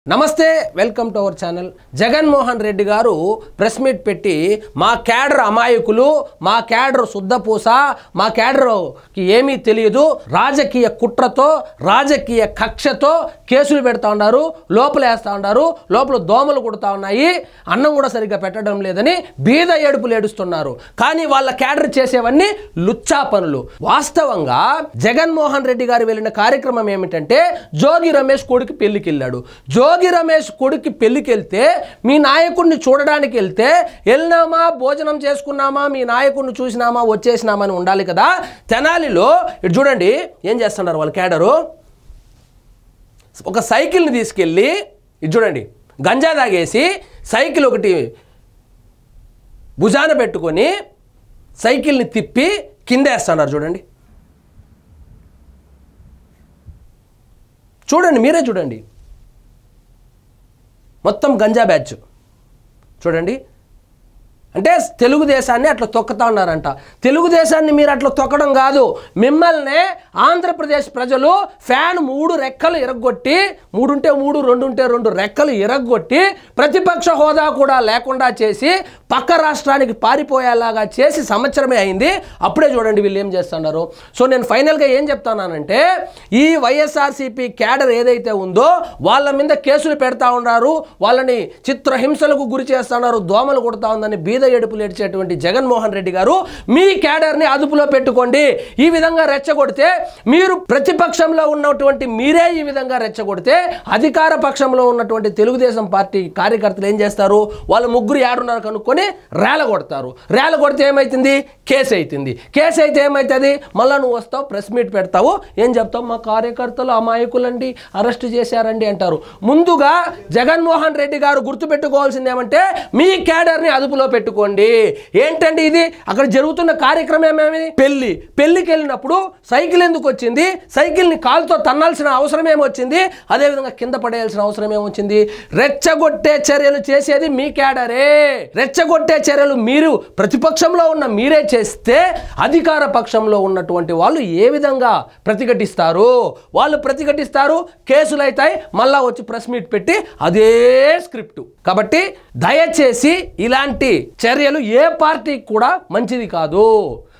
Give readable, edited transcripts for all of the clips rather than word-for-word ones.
నమస్తే welcome to our channel Jaganmohan Reddy గారు press meet పెట్టి మా క్యాడర్ అమాయకులు మా క్యాడర్ శుద్ధపూస మా క్యాడర్కి ఏమీ తెలియదు రాజకీయ కుట్రతో రాజకీయ కక్షతో కేసులు పెడతా ఉన్నారు లోపల వేస్తూ ఉన్నారు లోపల దోమలు కుడతా ఉన్నాయి అన్నం కూడా సరిగ్గా పెట్టడం లేదని బీద ఏడుపులు ఏడుస్తున్నారు కానీ వాళ్ళ క్యాడర్ చేసేవన్నీ లుచ్చా పనులు వాస్తవంగా జగన్మోహన్ రెడ్డి గారు వెళ్ళిన కార్యక్రమం ఏమిటంటే జోగి రమేష్ కొడుకు పెళ్లికి వెళ్ళాడు జోగి రమేష్ కొడుకు పెళ్లికి వెళ్తే మీ నాయకుడిని చూడడానికి వెళ్తే వెళ్ళినామా భోజనం చేసుకున్నామా మీ నాయకుడిని చూసినామా వచ్చేసినామా అని ఉండాలి కదా తెనాలిలో ఇటు చూడండి ఏం చేస్తున్నారు వాళ్ళ క్యాడరు ఒక సైకిల్ని తీసుకెళ్ళి ఇటు చూడండి గంజా తాగేసి సైకిల్ ఒకటి భుజాన పెట్టుకొని సైకిల్ని తిప్పి కిందేస్తున్నారు చూడండి చూడండి మీరే చూడండి మొత్తం గంజా బ్యాచ్ చూడండి అంటే తెలుగుదేశాన్ని అట్లా తొక్కుతా ఉన్నారంట తెలుగుదేశాన్ని మీరు అట్లా తొక్కడం కాదు మిమ్మల్ని ఆంధ్రప్రదేశ్ ప్రజలు ఫ్యాన్ 3 రెక్కలు ఇరగొట్టి 3 ఉంటే 3 2 ఉంటే 2 రెక్కలు ఇరగొట్టి ప్రతిపక్ష హోదా కూడా లేకుండా చేసి పక్క రాష్ట్రానికి పారిపోయేలాగా చేసి సంవత్సరమే అయింది అప్పుడే చూడండి వీళ్ళు ఏం చేస్తున్నారు సో నేను ఫైనల్గా ఏం చెప్తానంటే ఈ వైఎస్ఆర్సీపీ క్యాడర్ ఏదైతే ఉందో వాళ్ళ మీద కేసులు పెడతా ఉన్నారు వాళ్ళని చిత్రహింసలకు గురి చేస్తున్నారు దోమలు కొడతా ఉందని బీద ఏడుపులు ఏడ్చేటువంటి జగన్మోహన్ రెడ్డి గారు మీ క్యాడర్ని అదుపులో పెట్టుకోండి ఈ విధంగా రెచ్చగొడితే మీరు ప్రతిపక్షంలో ఉన్నటువంటి మీరే ఈ విధంగా రెచ్చగొడితే అధికార పక్షంలో ఉన్నటువంటి తెలుగుదేశం పార్టీ కార్యకర్తలు ఏం చేస్తారు వాళ్ళు ముగ్గురు ఏడున్నారు కనుక్కొని రేల కొడితే ఏమవుతుంది కేసు అవుతుంది కేసు అయితే ఏమవుతుంది మళ్ళీ నువ్వు వస్తావు ప్రెస్ మీట్ పెడతావు ఏం చెప్తావు మా కార్యకర్తలు అమాయకులండి అరెస్ట్ చేశారండి అంటారు ముందుగా జగన్మోహన్ రెడ్డి గారు గుర్తుపెట్టుకోవాల్సింది ఏమంటే మీ క్యాడర్ని అదుపులో పెట్టుకోండి ఏంటండి ఇది అక్కడ జరుగుతున్న కార్యక్రమం ఏమేమి పెళ్లికి వెళ్ళినప్పుడు సైకిల్ ఎందుకు వచ్చింది సైకిల్ని కాలుతో తన్నాల్సిన అవసరం ఏమొచ్చింది అదేవిధంగా కింద పడేయాల్సిన అవసరం ఏమొచ్చింది రెచ్చగొట్టే చర్యలు చేసేది మీ క్యాడరే రెచ్చగొట్టే చర్యలు మీరు ప్రతిపక్షంలో ఉన్న మీరే చేస్తే అధికార పక్షంలో ఉన్నటువంటి వాళ్ళు ఏ విధంగా ప్రతిఘటిస్తారు వాళ్ళు ప్రతిఘటిస్తారు కేసులు అవుతాయి మళ్ళా వచ్చి ప్రెస్ మీట్ పెట్టి అదే స్క్రిప్ట్ కాబట్టి దయచేసి ఇలాంటి చర్యలు ఏ పార్టీకి కూడా మంచిది కాదు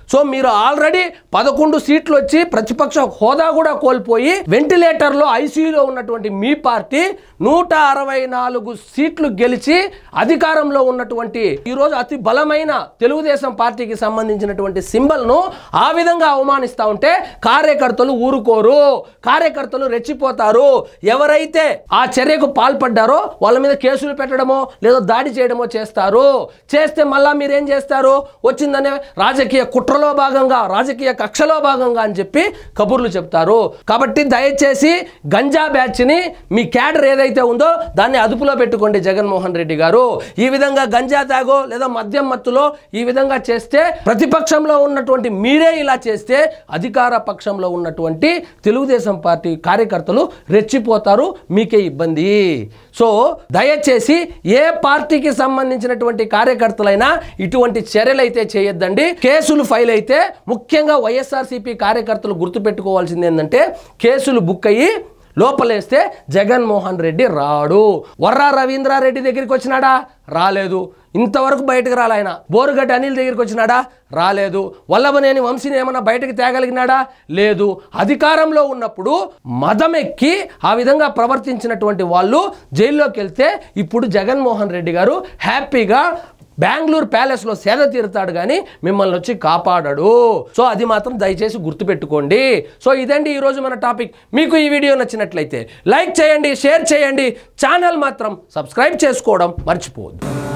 సో మీరు ఆల్రెడీ 11 సీట్లు వచ్చి ప్రతిపక్ష హోదా కూడా కోల్పోయి వెంటిలేటర్లో ఐసీయూలో ఉన్నటువంటి మీ పార్టీ 164 సీట్లు గెలిచి అధికారంలో ఉన్నటువంటి ఈరోజు అతి బలమైన తెలుగుదేశం పార్టీకి సంబంధించినటువంటి సింబల్ను ఆ విధంగా అవమానిస్తూ ఉంటే కార్యకర్తలు ఊరుకోరు కార్యకర్తలు రెచ్చిపోతారు ఎవరైతే ఆ చర్యకు పాల్పడ్డారో వాళ్ళ మీద కేసులు పెట్టడమో లేదా దాడి చేయడమో చేస్తారు చేస్తే మళ్ళా మీరేం చేస్తారు వచ్చిందనే రాజకీయ కుట్ర భాగంగా రాజకీయ కక్షలో భాగంగా అని చెప్పి కబుర్లు చెప్తారు కాబట్టి దయచేసి గంజా బ్యాచ్ ని మీ క్యాడర్ ఏదైతే ఉందో దాన్ని అదుపులో పెట్టుకోండి జగన్మోహన్ రెడ్డి గారు ఈ విధంగా గంజా తాగో లేదా మద్యం మత్తులో ఈ విధంగా చేస్తే ప్రతిపక్షంలో ఉన్నటువంటి మీరే ఇలా చేస్తే అధికార పక్షంలో ఉన్నటువంటి తెలుగుదేశం పార్టీ కార్యకర్తలు రెచ్చిపోతారు మీకే ఇబ్బంది సో దయచేసి ఏ పార్టీకి సంబంధించినటువంటి కార్యకర్తలైనా ఇటువంటి చర్యలు అయితే చేయొద్దండి కేసులు ఫైల్ అయితే ముఖ్యంగా వైఎస్ఆర్సీపీ కార్యకర్తలు గుర్తుపెట్టుకోవాల్సింది ఏంటంటే కేసులు బుక్ అయ్యి లోపలేస్తే జగన్మోహన్ రెడ్డి రాడు వర్రా రవీంద్రారెడ్డి దగ్గరికి వచ్చినాడా రాలేదు ఇంతవరకు బయటకు రాలాయన బోరుగడ్డ అనిల్ దగ్గరికి వచ్చినాడా రాలేదు వల్లభనేని వంశీని ఏమన్నా బయటకు తేగలిగినాడా లేదు అధికారంలో ఉన్నప్పుడు మదమెక్కి ఆ విధంగా ప్రవర్తించినటువంటి వాళ్ళు జైల్లోకి వెళ్తే ఇప్పుడు జగన్మోహన్ రెడ్డి గారు హ్యాపీగా బెంగళూరు ప్యాలెస్లో సేద తీరుతాడు కానీ మిమ్మల్ని వచ్చి కాపాడాడు సో అది మాత్రం దయచేసి గుర్తుపెట్టుకోండి సో ఇదండి ఈరోజు మన టాపిక్ మీకు ఈ వీడియో నచ్చినట్లయితే లైక్ చేయండి షేర్ చేయండి ఛానల్ మాత్రం సబ్స్క్రైబ్ చేసుకోవడం మర్చిపోవద్దు